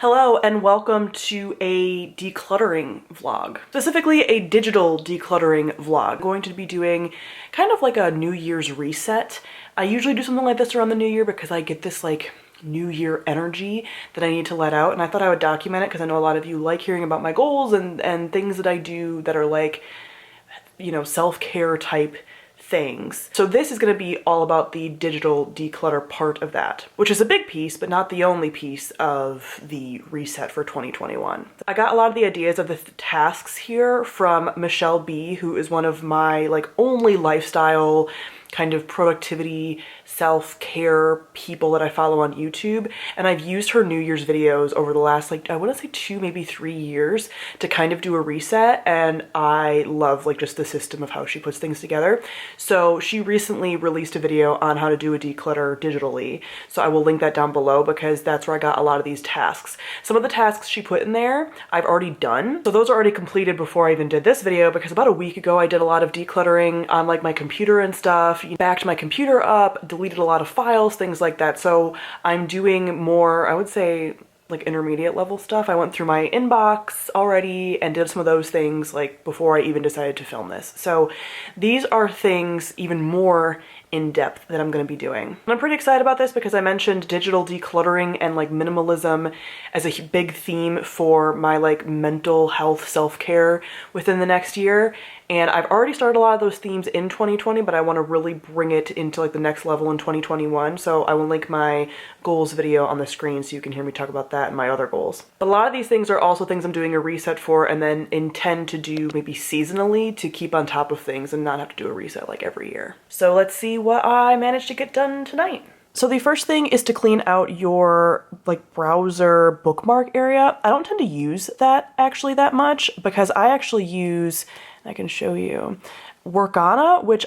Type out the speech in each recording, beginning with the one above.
Hello and welcome to a decluttering vlog, specifically a digital decluttering vlog. I'm going to be doing kind of like a New Year's reset. I usually do something like this around the New Year because I get this like New Year energy that I need to let out, and I thought I would document it because I know a lot of you like hearing about my goals and things that I do that are like, you know, self-care type things. So this is going to be all about the digital declutter part of that, which is a big piece, but not the only piece of the reset for 2021. I got a lot of the ideas of the tasks here from Michelle B, who is one of my like only lifestyle kind of productivity, self-care people that I follow on YouTube. And I've used her New Year's videos over the last, like, I want to say 2, maybe 3 years to kind of do a reset. And I love like just the system of how she puts things together. So she recently released a video on how to do a declutter digitally. So I will link that down below because that's where I got a lot of these tasks. Some of the tasks she put in there, I've already done. So those are already completed before I even did this video, because about a week ago, I did a lot of decluttering on like my computer and stuff. Backed my computer up, deleted a lot of files, things like that. So I'm doing more, I would say, like intermediate level stuff. I went through my inbox already and did some of those things like before I even decided to film this. So these are things even more in depth that I'm going to be doing. And I'm pretty excited about this because I mentioned digital decluttering and like minimalism as a big theme for my like mental health self-care within the next year. And I've already started a lot of those themes in 2020, but I want to really bring it into like the next level in 2021. So I will link my goals video on the screen so you can hear me talk about that and my other goals. But a lot of these things are also things I'm doing a reset for and then intend to do maybe seasonally to keep on top of things and not have to do a reset like every year. So let's see what I managed to get done tonight. So the first thing is to clean out your like browser bookmark area. I don't tend to use that actually that much because I actually use, I can show you, Workana, which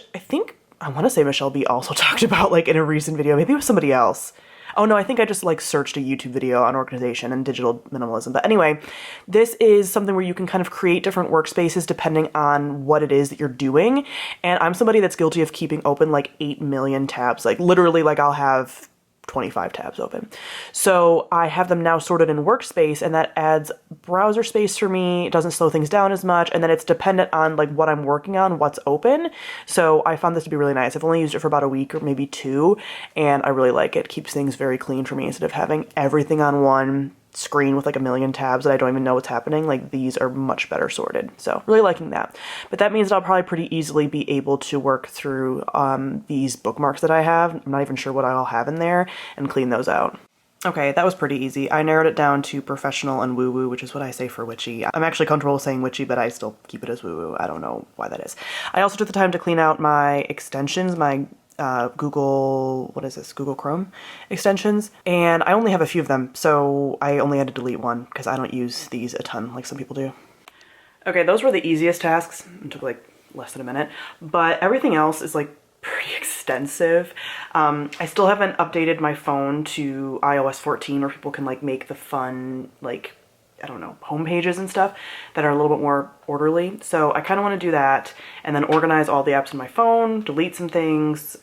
I want to say Michelle B also talked about like in a recent video. Maybe it was somebody else. Oh no, I think I just like searched a YouTube video on organization and digital minimalism. But anyway, this is something where you can kind of create different workspaces depending on what it is that you're doing. And I'm somebody that's guilty of keeping open like 8 million tabs. Like literally, like I'll have 25 tabs open. So I have them now sorted in workspace, and that adds browser space for me. It doesn't slow things down as much. And then it's dependent on like what I'm working on, what's open. So I found this to be really nice. I've only used it for about a week or maybe 2, and I really like it. It keeps things very clean for me instead of having everything on one screen with like a million tabs that I don't even know what's happening. Like these are much better sorted. So really liking that. But that means that I'll probably pretty easily be able to work through these bookmarks that I have. I'm not even sure what I'll have in there and clean those out. Okay, that was pretty easy. I narrowed it down to professional and woo-woo, which is what I say for witchy. I'm actually comfortable saying witchy, but I still keep it as woo-woo. I don't know why that is. I also took the time to clean out my extensions, my Google Chrome extensions, and I only have a few of them, so I only had to delete one because I don't use these a ton like some people do. Okay, those were the easiest tasks. It took like less than a minute, but everything else is like pretty extensive. I still haven't updated my phone to iOS 14 where people can like make the fun like, I don't know, home pages and stuff that are a little bit more orderly. So I kind of want to do that and then organize all the apps on my phone, delete some things,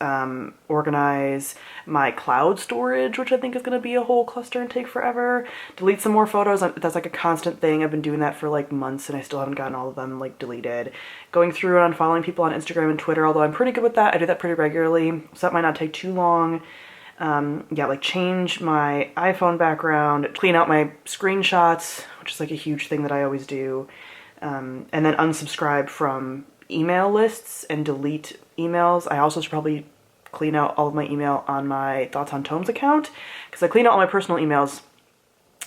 organize my cloud storage, which I think is going to be a whole cluster and take forever, delete some more photos. That's like a constant thing. I've been doing that for like months and I still haven't gotten all of them like deleted. Going through and unfollowing people on Instagram and Twitter, although I'm pretty good with that. I do that pretty regularly, so that might not take too long. Yeah, like change my iPhone background, clean out my screenshots, which is like a huge thing that I always do, and then unsubscribe from email lists and delete emails. I also should probably clean out all of my email on my Thoughts on Tomes account, because I cleaned out all my personal emails.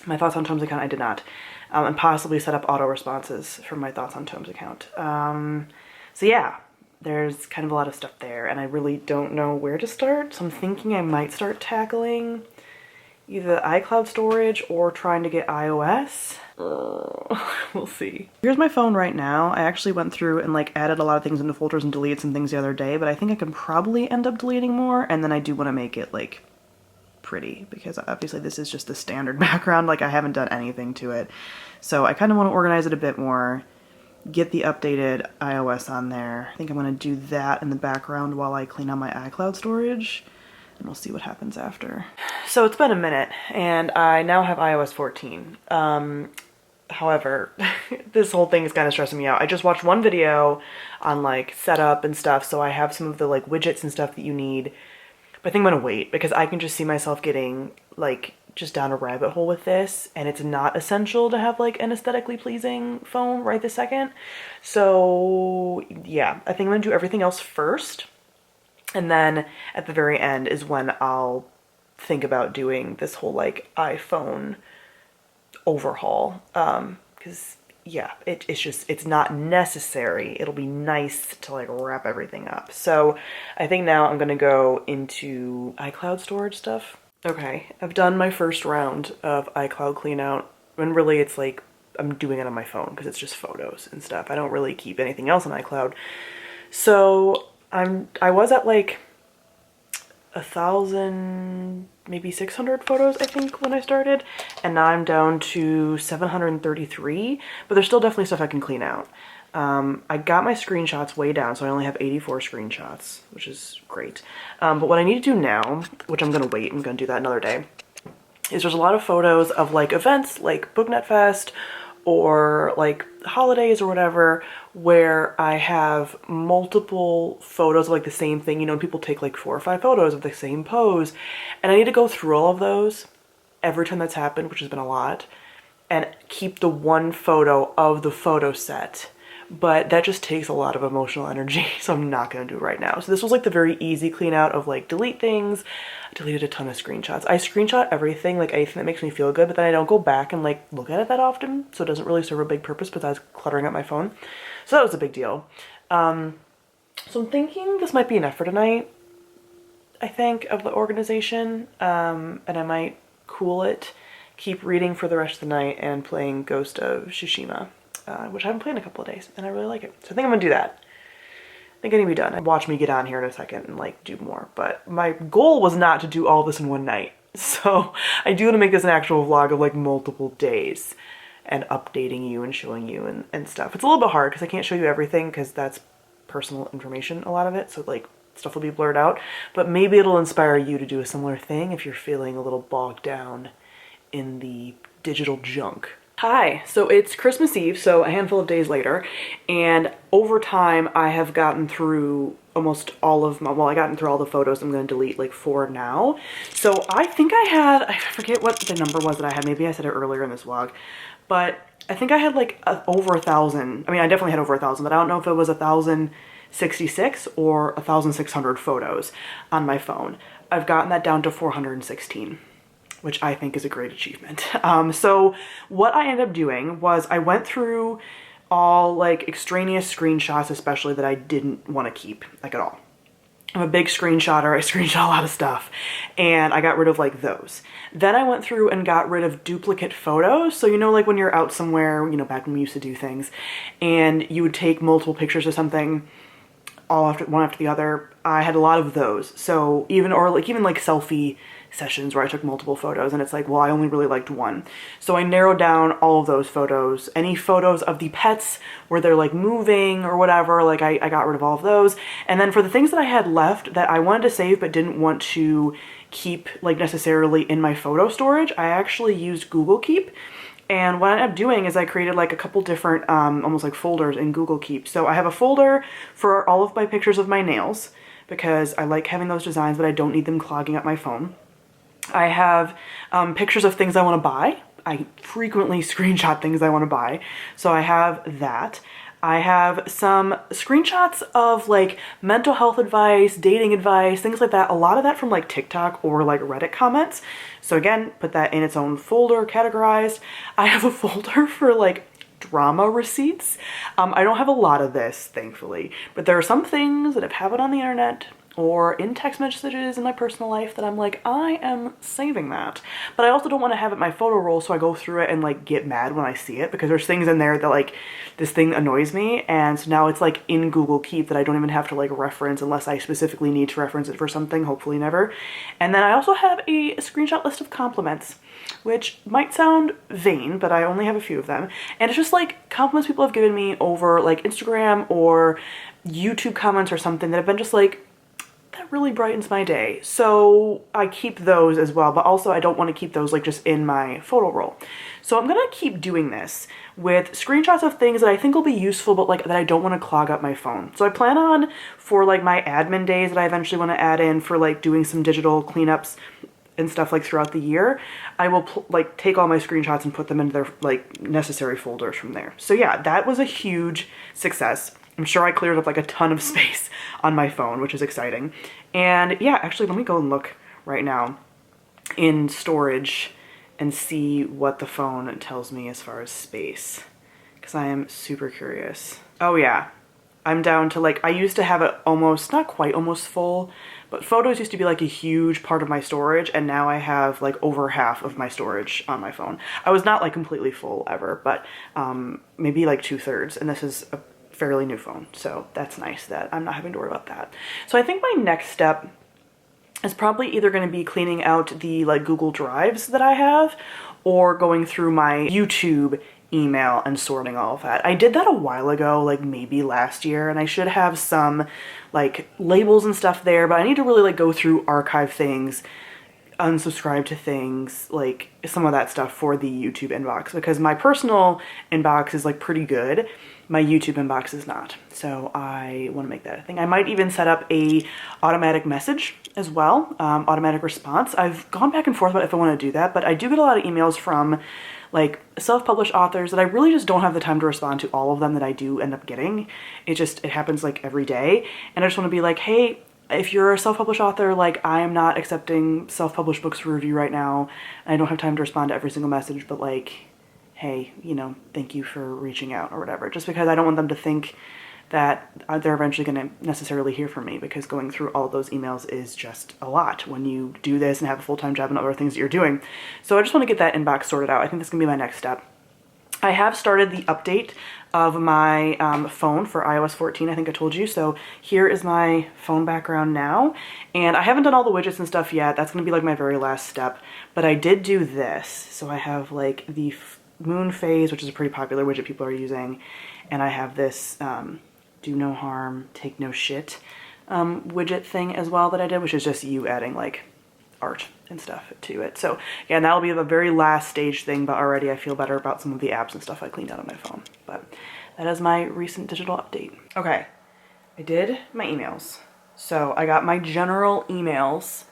My Thoughts on Tomes account, I did not, and possibly set up auto responses from my Thoughts on Tomes account. So yeah. There's kind of a lot of stuff there, and I really don't know where to start, so I'm thinking I might start tackling either iCloud storage or trying to get iOS. We'll see. Here's my phone right now. I actually went through and like added a lot of things into folders and deleted some things the other day, but I think I can probably end up deleting more, and then I do want to make it like pretty, because obviously this is just the standard background, like I haven't done anything to it. So I kind of want to organize it a bit more, get the updated iOS on there. I think I'm going to do that in the background while I clean out my iCloud storage. and we'll see what happens after. So it's been a minute and I now have iOS 14. However, this whole thing is kind of stressing me out. I just watched one video on like setup and stuff, so I have some of the like widgets and stuff that you need. But I think I'm gonna wait because I can just see myself getting like just down a rabbit hole with this, and it's not essential to have like an aesthetically pleasing phone right this second. So yeah, I think I'm gonna do everything else first, and then at the very end is when I'll think about doing this whole like iPhone overhaul, because yeah, it's not necessary. It'll be nice to like wrap everything up. So I think now I'm gonna go into iCloud storage stuff. Okay, I've done my first round of iCloud clean out, and really it's like I'm doing it on my phone because it's just photos and stuff. I don't really keep anything else on iCloud. So I was at like 1,000, maybe 600 photos, I think, when I started, and now I'm down to 733, but there's still definitely stuff I can clean out. I got my screenshots way down, so I only have 84 screenshots, which is great. But what I need to do now, which I'm gonna wait, I'm gonna do that another day, is there's a lot of photos of like events like BookNet Fest or like holidays or whatever, where I have multiple photos of like the same thing. You know, people take like 4 or 5 photos of the same pose, and I need to go through all of those every time that's happened, which has been a lot, and keep the one photo of the photo set. But that just takes a lot of emotional energy, so I'm not gonna do it right now. So this was like the very easy clean out of like delete things. I deleted a ton of screenshots. I screenshot everything, like anything that makes me feel good, but then I don't go back and like look at it that often, so it doesn't really serve a big purpose besides cluttering up my phone. So that was a big deal. So I'm thinking this might be enough for tonight, I think, of the organization, and I might cool it, keep reading for the rest of the night, and playing Ghost of Tsushima. Which I haven't played in a couple of days, and I really like it. So I think I'm gonna do that. I think I need to be done. Watch me get on here in a second and like do more, but my goal was not to do all this in one night. So I do want to make this an actual vlog of like multiple days and updating you and showing you and stuff. It's a little bit hard because I can't show you everything because that's personal information, a lot of it. So like stuff will be blurred out, but maybe it'll inspire you to do a similar thing if you're feeling a little bogged down in the digital junk. Hi, so it's Christmas Eve, so a handful of days later, and over time I have gotten through almost all of my, well, I gotten through all the photos. I'm going to delete like 4 now. So I think I forget what the number was that I had, maybe I said it earlier in this vlog, but I think I had like over 1,000. I mean, I definitely had over 1,000, but I don't know if it was 1,066 or 1,600 photos on my phone. I've gotten that down to 416. Which I think is a great achievement. So what I ended up doing was I went through all like extraneous screenshots, especially that I didn't want to keep like at all. I'm a big screenshotter. I screenshot a lot of stuff, and I got rid of like those. Then I went through and got rid of duplicate photos. So you know, like when you're out somewhere, you know, back when we used to do things, and you would take multiple pictures of something, all after one after the other. I had a lot of those. So even like selfie sessions where I took multiple photos, and it's like, well, I only really liked one. So I narrowed down all of those photos. Any photos of the pets where they're like moving or whatever, like I got rid of all of those. And then for the things that I had left that I wanted to save but didn't want to keep like necessarily in my photo storage, I actually used Google Keep. And what I ended up doing is I created like a couple different almost like folders in Google Keep. So I have a folder for all of my pictures of my nails because I like having those designs, but I don't need them clogging up my phone. I have pictures of things I want to buy. I frequently screenshot things I want to buy, so I have that. I have some screenshots of like mental health advice, dating advice, things like that. A lot of that from like TikTok or like Reddit comments. So again, put that in its own folder, categorized. I have a folder for like drama receipts. I don't have a lot of this, thankfully, but there are some things that have happened on the internet or in text messages in my personal life that I'm like, I am saving that. But I also don't want to have it in my photo roll, so I go through it and like get mad when I see it because there's things in there that like, this thing annoys me, and so now it's like in Google Keep that I don't even have to like reference unless I specifically need to reference it for something, hopefully never. And then I also have a screenshot list of compliments, which might sound vain, but I only have a few of them. And it's just like compliments people have given me over like Instagram or YouTube comments or something that have been just like that really brightens my day. So I keep those as well, but also I don't want to keep those like just in my photo roll. So I'm gonna keep doing this with screenshots of things that I think will be useful, but like that I don't want to clog up my phone. So I plan on, for like my admin days that I eventually want to add in for like doing some digital cleanups and stuff like throughout the year, I will like take all my screenshots and put them into their like necessary folders from there. So yeah, that was a huge success. I'm sure I cleared up like a ton of space on my phone, which is exciting. And yeah, actually, let me go and look right now in storage and see what the phone tells me as far as space, because I am super curious. Oh yeah, I'm down to like, I used to have it almost, not quite almost full, but photos used to be like a huge part of my storage, and now I have like over half of my storage on my phone. I was not like completely full ever, but maybe like 2/3, and this is a fairly new phone, so that's nice that I'm not having to worry about that. So I think my next step is probably either going to be cleaning out the like Google Drives that I have, or going through my YouTube email and sorting all of that. I did that a while ago, like maybe last year, and I should have some like labels and stuff there, but I need to really like go through, archive things, unsubscribe to things, like some of that stuff for the YouTube inbox, because my personal inbox is like pretty good. My YouTube inbox is not. So I want to make that a thing. I might even set up a automatic message as well, automatic response. I've gone back and forth about if I want to do that, but I do get a lot of emails from like self-published authors that I really just don't have the time to respond to all of them that I do end up getting. It happens like every day. And I just want to be like, hey, if you're a self-published author, like I am not accepting self-published books for review right now. I don't have time to respond to every single message, but like, hey, you know, thank you for reaching out or whatever. Just because I don't want them to think that they're eventually going to necessarily hear from me, because going through all of those emails is just a lot when you do this and have a full-time job and other things that you're doing. So I just want to get that inbox sorted out. I think that's going to be my next step. I have started the update of my phone for iOS 14, I think I told you. So here is my phone background now. And I haven't done all the widgets and stuff yet. That's going to be like my very last step. But I did do this. So I have like the moon phase, which is a pretty popular widget people are using. And I have this do no harm, take no shit widget thing as well that I did, which is just you adding like art and stuff to it. So yeah, that'll be the very last stage thing, but already I feel better about some of the apps and stuff I cleaned out on my phone. But that is my recent digital update. Okay, I did my emails. So I got my general emails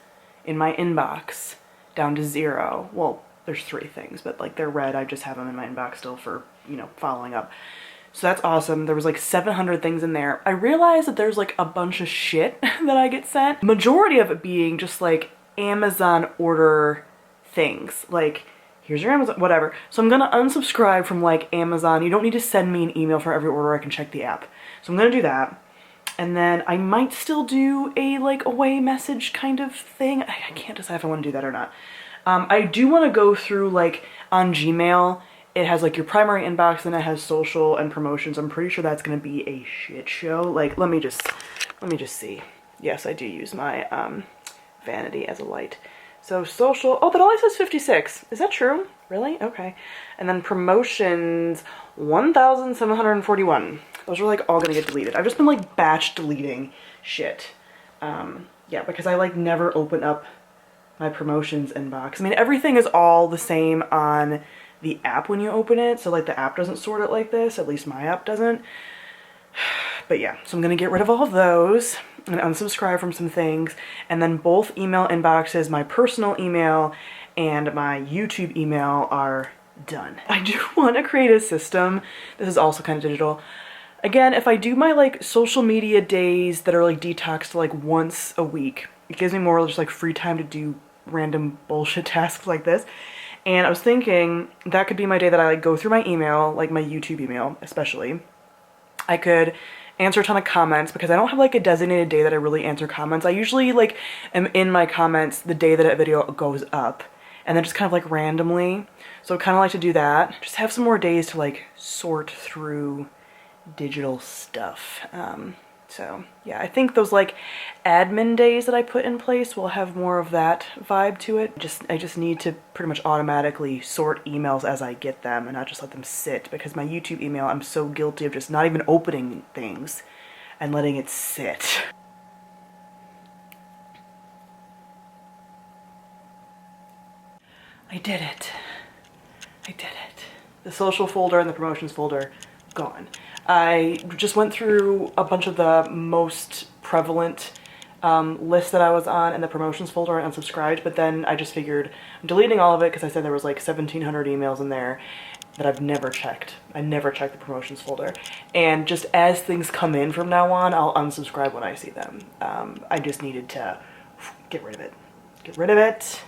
in my inbox down to 0. Well, there's 3 things, but like they're red. I just have them in my inbox still for, you know, following up. So that's awesome. There was like 700 things in there. I realized that there's like a bunch of shit that I get sent. Majority of it being just like Amazon order things. Like, here's your Amazon, whatever. So I'm gonna unsubscribe from like Amazon. You don't need to send me an email for every order. I can check the app. So I'm gonna do that. And then I might still do a like away message kind of thing. I can't decide if I want to do that or not. I do want to go through like on Gmail. It has like your primary inbox, and it has social and promotions. I'm pretty sure that's going to be a shit show. Like, let me just see. Yes, I do use my vanity as a light. So social, oh, that only says 56. Is that true? Really? Okay. And then promotions, 1,741. Those are like all gonna get deleted. I've just been like batch deleting shit. Yeah, because I like never open up my promotions inbox. I mean, everything is all the same on the app when you open it. So like the app doesn't sort it like this. At least my app doesn't. But yeah, so I'm gonna get rid of all of those and unsubscribe from some things. And then both email inboxes, my personal email and my YouTube email, are done. I do want to create a system. This is also kind of digital. Again, if I do my like social media days that are like detoxed like once a week, it gives me more just like free time to do random bullshit tasks like this. And I was thinking that could be my day that I like go through my email, like my YouTube email especially. I could answer a ton of comments, because I don't have like a designated day that I really answer comments. I usually like am in my comments the day that a video goes up, and then just kind of like randomly. So I kind of like to do that. Just have some more days to like sort through digital stuff. So yeah, I think those like admin days that I put in place will have more of that vibe to it. I just need to pretty much automatically sort emails as I get them and not just let them sit, because my YouTube email, I'm so guilty of just not even opening things and letting it sit. I did it. I did it. The social folder and the promotions folder, gone. I just went through a bunch of the most prevalent lists that I was on in the promotions folder and unsubscribed, but then I just figured I'm deleting all of it because I said there was like 1,700 emails in there that I've never checked. I never check the promotions folder. And just as things come in from now on, I'll unsubscribe when I see them. I just needed to get rid of it. Get rid of it.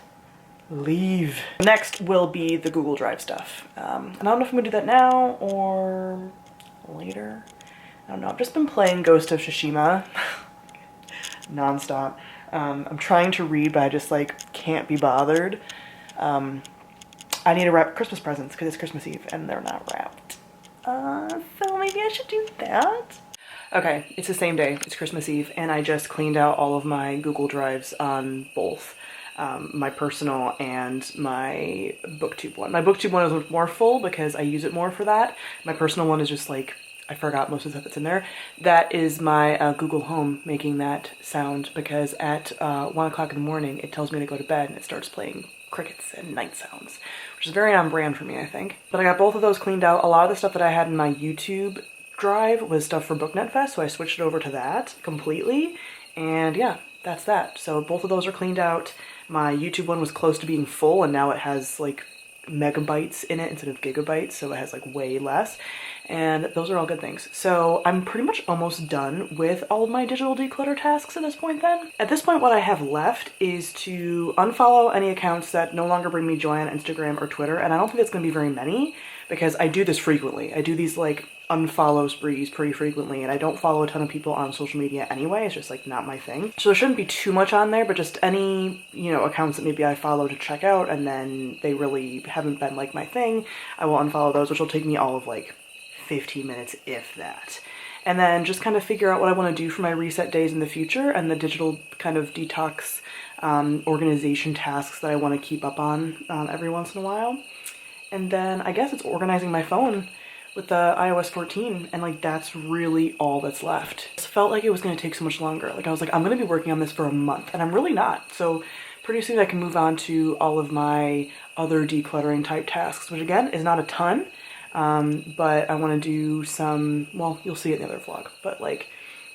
Leave. Next will be the Google Drive stuff. And I don't know if I'm gonna do that now or later. I don't know. I've just been playing Ghost of Tsushima nonstop. I'm trying to read, but I just like can't be bothered. I need to wrap Christmas presents because it's Christmas Eve and they're not wrapped. So maybe I should do that. Okay, it's the same day. It's Christmas Eve and I just cleaned out all of my Google Drives on both my personal and my BookTube one. My BookTube one is more full because I use it more for that. My personal one is just like, I forgot most of the stuff that's in there. That is my Google Home making that sound because at 1 o'clock in the morning, it tells me to go to bed and it starts playing crickets and night sounds, which is very on brand for me, I think. But I got both of those cleaned out. A lot of the stuff that I had in my YouTube drive was stuff for BookNet Fest, so I switched it over to that completely. And yeah, that's that. So both of those are cleaned out. My YouTube one was close to being full and now it has like megabytes in it instead of gigabytes, so it has like way less, and those are all good things. So I'm pretty much almost done with all of my digital declutter tasks at this point then. At this point, what I have left is to unfollow any accounts that no longer bring me joy on Instagram or Twitter, and I don't think it's gonna be very many because I do this frequently. I do these like unfollow sprees pretty frequently, and I don't follow a ton of people on social media anyway. It's just like not my thing. So there shouldn't be too much on there, but just any, you know, accounts that maybe I follow to check out and then they really haven't been like my thing, I will unfollow those, which will take me all of like 15 minutes, if that. And then just kind of figure out what I want to do for my reset days in the future and the digital kind of detox organization tasks that I want to keep up on every once in a while. And then I guess it's organizing my phone with the iOS 14, and like that's really all that's left. It felt like it was going to take so much longer. Like I was like, I'm going to be working on this for a month, and I'm really not. So pretty soon I can move on to all of my other decluttering type tasks, which again is not a ton, but I want to do some, well, you'll see it in the other vlog, but like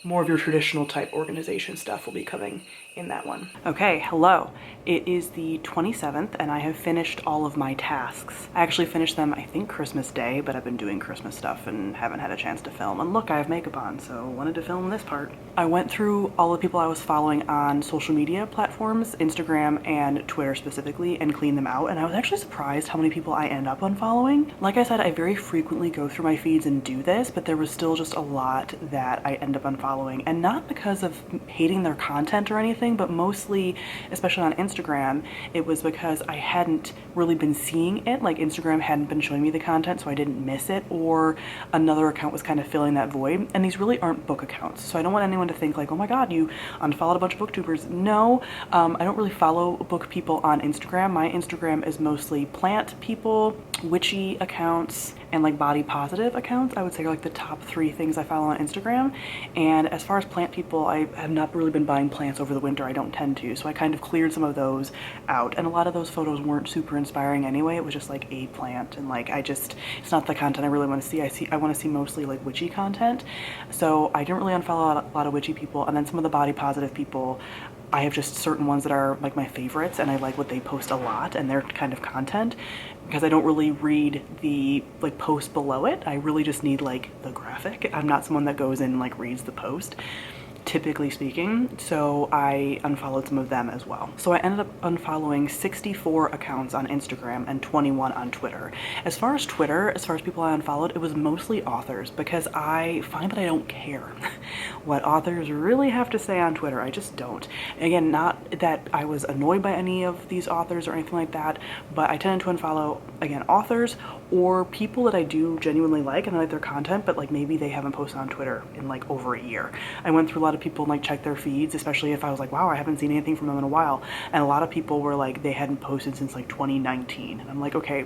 more of your traditional type organization stuff will be coming in that one. Okay, hello. It is the 27th and I have finished all of my tasks. I actually finished them, I think, Christmas Day, but I've been doing Christmas stuff and haven't had a chance to film. And look, I have makeup on, so wanted to film this part. I went through all the people I was following on social media platforms, Instagram and Twitter specifically, and cleaned them out. And I was actually surprised how many people I end up unfollowing. Like I said, I very frequently go through my feeds and do this, but there was still just a lot that I end up unfollowing. And not because of hating their content or anything, but mostly, especially on Instagram, it was because I hadn't really been seeing it. Like Instagram hadn't been showing me the content, so I didn't miss it, or another account was kind of filling that void. And these really aren't book accounts, so I don't want anyone to think like, oh my god, you unfollowed a bunch of booktubers. No, I don't really follow book people on Instagram. My Instagram is mostly plant people, witchy accounts, and like body positive accounts. I would say are like the top 3 things I follow on Instagram. And as far as plant people, I have not really been buying plants over the winter. I don't tend to, so I kind of cleared some of those out, and a lot of those photos weren't super inspiring anyway. It was just like a plant, and like it's not the content I really want to see. I want to see mostly like witchy content, so I didn't really unfollow a lot of witchy people. And then some of the body positive people, I have just certain ones that are like my favorites and I like what they post a lot and their kind of content, because I don't really read the like post below it. I really just need like the graphic. I'm not someone that goes in and like reads the post, typically speaking, so I unfollowed some of them as well. So I ended up unfollowing 64 accounts on Instagram and 21 on Twitter. As far as Twitter, as far as people I unfollowed, it was mostly authors, because I find that I don't care what authors really have to say on Twitter. I just don't. Again, not that I was annoyed by any of these authors or anything like that, but I tended to unfollow, again, authors or people that I do genuinely like and I like their content, but like maybe they haven't posted on Twitter in like over a year. I went through a lot of people and like checked their feeds, especially if I was like, wow, I haven't seen anything from them in a while. And a lot of people were like, they hadn't posted since like 2019. And I'm like, okay,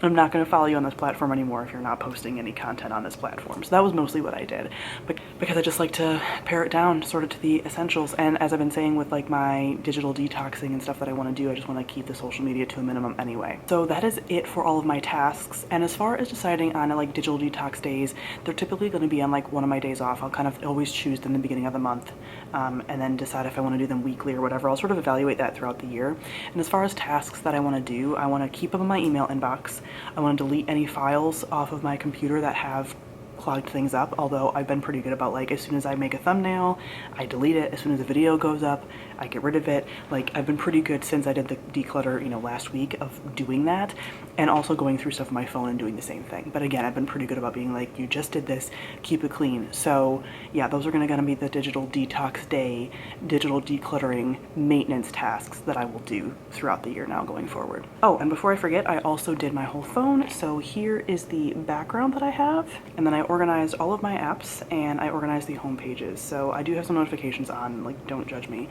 I'm not going to follow you on this platform anymore if you're not posting any content on this platform. So that was mostly what I did, but because I just like to pare it down, sort of to the essentials. And as I've been saying with like my digital detoxing and stuff that I want to do, I just want to keep the social media to a minimum anyway. So that is it for all of my tasks. And as far as deciding on like digital detox days, they're typically going to be on like one of my days off. I'll kind of always choose them in the beginning of the month, and then decide if I want to do them weekly or whatever. I'll sort of evaluate that throughout the year. And as far as tasks that I want to do, I want to keep them in my email inbox. I want to delete any files off of my computer that have clogged things up, although I've been pretty good about like as soon as I make a thumbnail, I delete it. As soon as a video goes up, I get rid of it. Like I've been pretty good since I did the declutter, you know, last week of doing that, and also going through stuff on my phone and doing the same thing. But again, I've been pretty good about being like, you just did this, keep it clean. So yeah, those are gonna be the digital detox day, digital decluttering maintenance tasks that I will do throughout the year now going forward. Oh, and before I forget, I also did my whole phone. So here is the background that I have, and then I organized all of my apps and I organized the home pages. So I do have some notifications on, like don't judge me.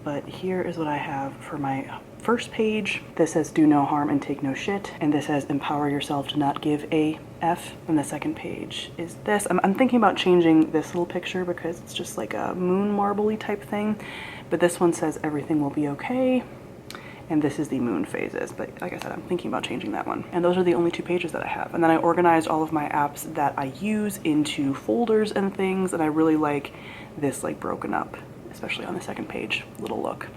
But here is what I have for my first page. This says do no harm and take no shit. And this says empower yourself to not give a F. And the second page is this. I'm thinking about changing this little picture because it's just like a moon marbly type thing. But this one says everything will be okay. And this is the moon phases, but like I said, I'm thinking about changing that one. And those are the only 2 pages that I have. And then I organized all of my apps that I use into folders and things, and I really like this like broken up, especially on the second page. Little look.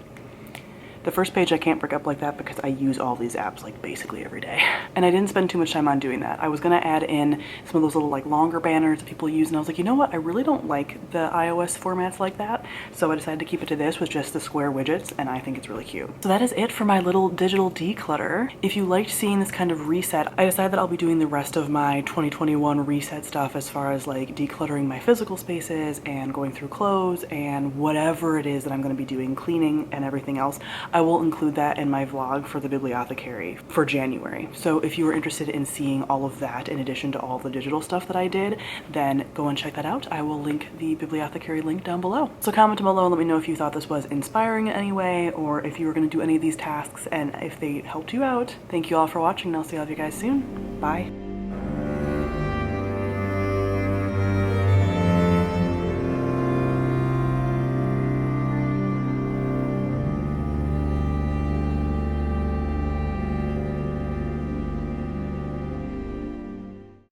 The first page I can't break up like that because I use all these apps like basically every day. And I didn't spend too much time on doing that. I was gonna add in some of those little like longer banners that people use, and I was like, you know what? I really don't like the iOS formats like that. So I decided to keep it to this with just the square widgets, and I think it's really cute. So that is it for my little digital declutter. If you liked seeing this kind of reset, I decided that I'll be doing the rest of my 2021 reset stuff as far as like decluttering my physical spaces and going through clothes and whatever it is that I'm gonna be doing, cleaning and everything else. I will include that in my vlog for the bibliothecary for January. So if you are interested in seeing all of that in addition to all the digital stuff that I did, then go and check that out. I will link the bibliothecary link down below. So comment down below and let me know if you thought this was inspiring in any way, or if you were going to do any of these tasks and if they helped you out. Thank you all for watching, and I'll see all of you guys soon. Bye.